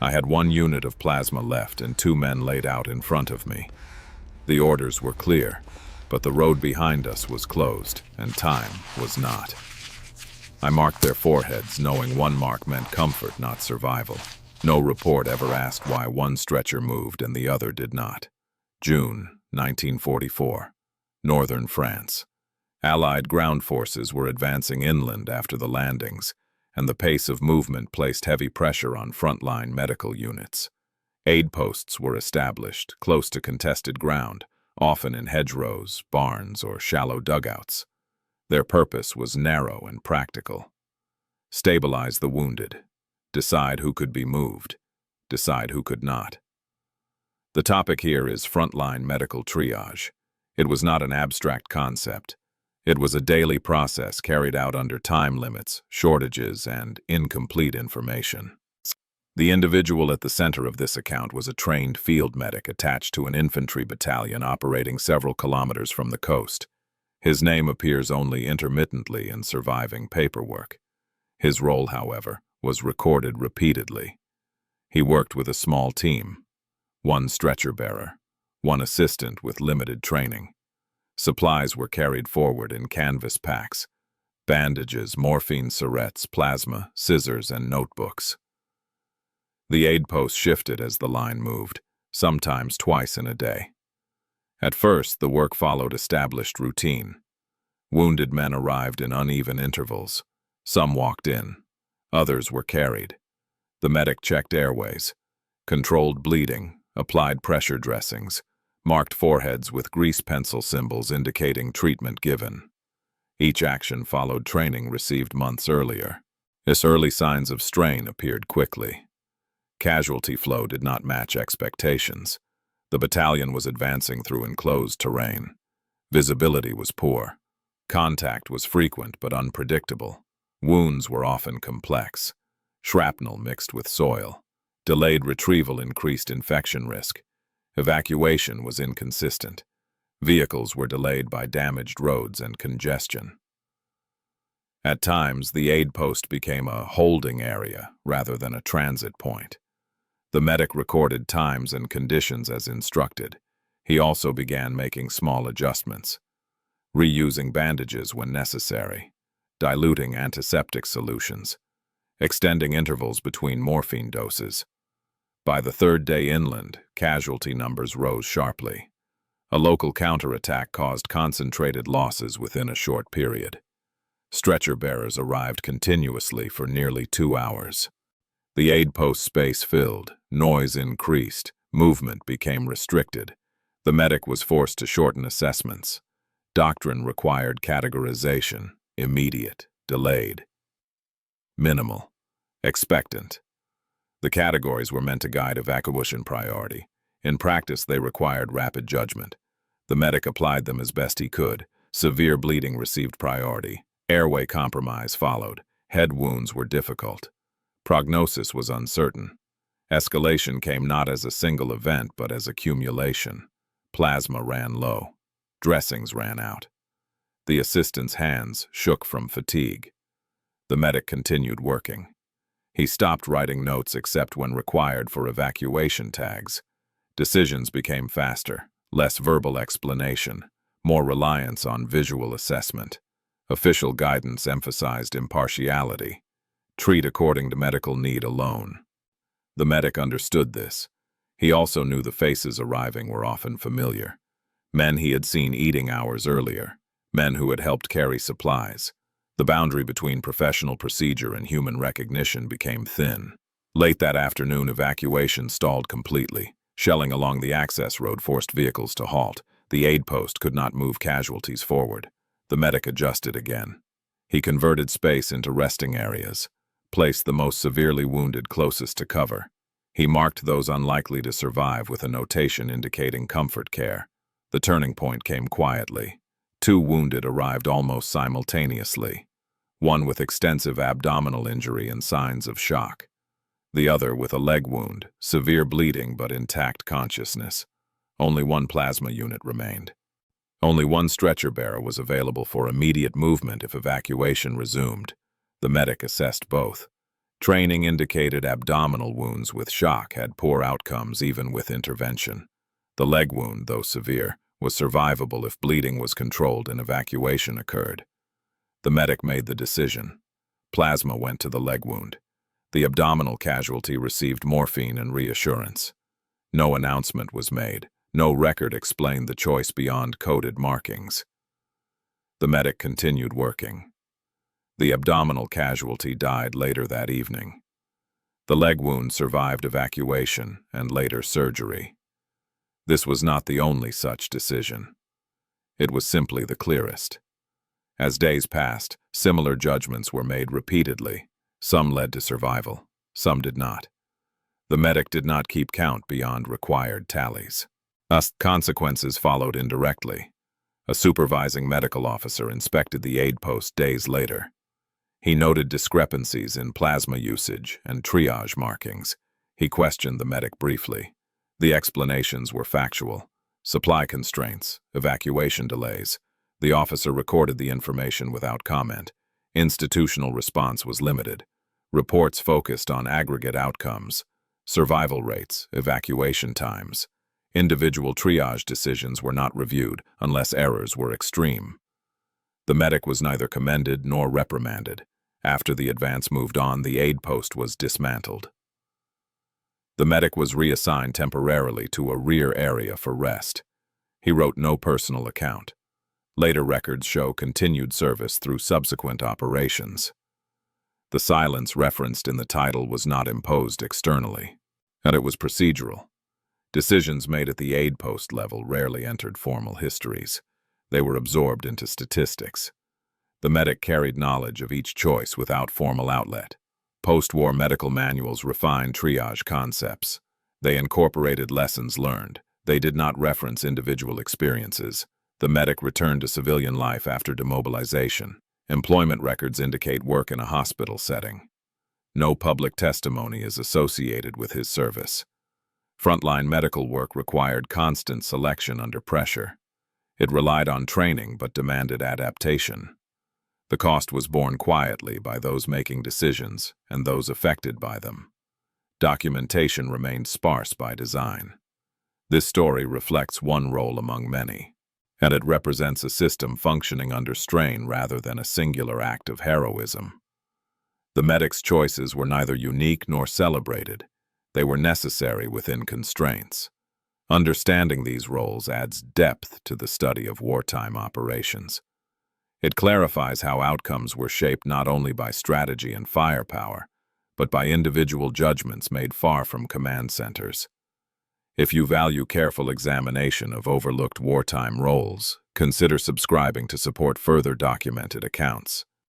I had 1 unit of plasma left and 2 men laid out in front of me. The orders were clear, but the road behind us was closed, and time was not. I marked their foreheads, knowing 1 mark meant comfort, not survival. No report ever asked why 1 stretcher moved and the other did not. June 1944, northern France. Allied ground forces were advancing inland after the landings, and the pace of movement placed heavy pressure on frontline medical units. Aid posts were established, close to contested ground, often in hedgerows, barns, or shallow dugouts. Their purpose was narrow and practical. Stabilize the wounded. Decide who could be moved. Decide who could not. The topic here is frontline medical triage. It was not an abstract concept. It was a daily process carried out under time limits, shortages, and incomplete information. The individual at the center of this account was a trained field medic attached to an infantry battalion operating several kilometers from the coast. His name appears only intermittently in surviving paperwork. His role, however, was recorded repeatedly. He worked with a small team, 1 stretcher bearer, 1 assistant with limited training. Supplies were carried forward in canvas packs: bandages, morphine syrettes, plasma, scissors, and notebooks. The aid post shifted as the line moved, sometimes twice in a day. At first, the work followed established routine. Wounded men arrived in uneven intervals. Some walked in. Others were carried. The medic checked airways, controlled bleeding, applied pressure dressings, marked foreheads with grease pencil symbols indicating treatment given. Each action followed training received months earlier. This early signs of strain appeared quickly. Casualty flow did not match expectations. The battalion was advancing through enclosed terrain. Visibility was poor. Contact was frequent but unpredictable. Wounds were often complex. Shrapnel mixed with soil. Delayed retrieval increased infection risk. Evacuation was inconsistent. Vehicles were delayed by damaged roads and congestion. At times, the aid post became a holding area rather than a transit point. The medic recorded times and conditions as instructed. He also began making small adjustments, reusing bandages when necessary, diluting antiseptic solutions, extending intervals between morphine doses. By the 3rd day inland, casualty numbers rose sharply. A local counterattack caused concentrated losses within a short period. Stretcher bearers arrived continuously for nearly 2 hours. The aid post space filled, noise increased, movement became restricted. The medic was forced to shorten assessments. Doctrine required categorization: immediate, delayed, minimal, expectant. The categories were meant to guide evacuation priority. In practice, they required rapid judgment. The medic applied them as best he could. Severe bleeding received priority. Airway compromise followed. Head wounds were difficult. Prognosis was uncertain. Escalation came not as a single event, but as accumulation. Plasma ran low. Dressings ran out. The assistant's hands shook from fatigue. The medic continued working. He stopped writing notes except when required for evacuation tags. Decisions became faster, less verbal explanation, more reliance on visual assessment. Official guidance emphasized impartiality. Treat according to medical need alone. The medic understood this. He also knew the faces arriving were often familiar. Men he had seen eating hours earlier. Men who had helped carry supplies. The boundary between professional procedure and human recognition became thin. Late that afternoon, evacuation stalled completely. Shelling along the access road forced vehicles to halt. The aid post could not move casualties forward. The medic adjusted again. He converted space into resting areas, placed the most severely wounded closest to cover. He marked those unlikely to survive with a notation indicating comfort care. The turning point came quietly. 2 wounded arrived almost simultaneously. One with extensive abdominal injury and signs of shock. The other with a leg wound, severe bleeding but intact consciousness. Only 1 plasma unit remained. Only 1 stretcher bearer was available for immediate movement if evacuation resumed. The medic assessed both. Training indicated abdominal wounds with shock had poor outcomes even with intervention. The leg wound, though severe, was survivable if bleeding was controlled and evacuation occurred. The medic made the decision. Plasma went to the leg wound. The abdominal casualty received morphine and reassurance. No announcement was made. No record explained the choice beyond coded markings. The medic continued working. The abdominal casualty died later that evening. The leg wound survived evacuation and later surgery. This was not the only such decision. It was simply the clearest. As days passed, similar judgments were made repeatedly. Some led to survival, some did not. The medic did not keep count beyond required tallies. Thus, consequences followed indirectly. A supervising medical officer inspected the aid post days later. He noted discrepancies in plasma usage and triage markings. He questioned the medic briefly. The explanations were factual. Supply constraints, evacuation delays. The officer recorded the information without comment. Institutional response was limited. Reports focused on aggregate outcomes, survival rates, evacuation times. Individual triage decisions were not reviewed unless errors were extreme. The medic was neither commended nor reprimanded. After the advance moved on, the aid post was dismantled. The medic was reassigned temporarily to a rear area for rest. He wrote no personal account. Later records show continued service through subsequent operations. The silence referenced in the title was not imposed externally, and it was procedural. Decisions made at the aid post level rarely entered formal histories. They were absorbed into statistics. The medic carried knowledge of each choice without formal outlet. Post-war medical manuals refined triage concepts. They incorporated lessons learned. They did not reference individual experiences. The medic returned to civilian life after demobilization. Employment records indicate work in a hospital setting. No public testimony is associated with his service. Frontline medical work required constant selection under pressure. It relied on training but demanded adaptation. The cost was borne quietly by those making decisions and those affected by them. Documentation remained sparse by design. This story reflects one role among many, and it represents a system functioning under strain rather than a singular act of heroism. The medic's choices were neither unique nor celebrated. They were necessary within constraints. Understanding these roles adds depth to the study of wartime operations. It clarifies how outcomes were shaped not only by strategy and firepower, but by individual judgments made far from command centers. If you value careful examination of overlooked wartime roles, consider subscribing to support further documented accounts.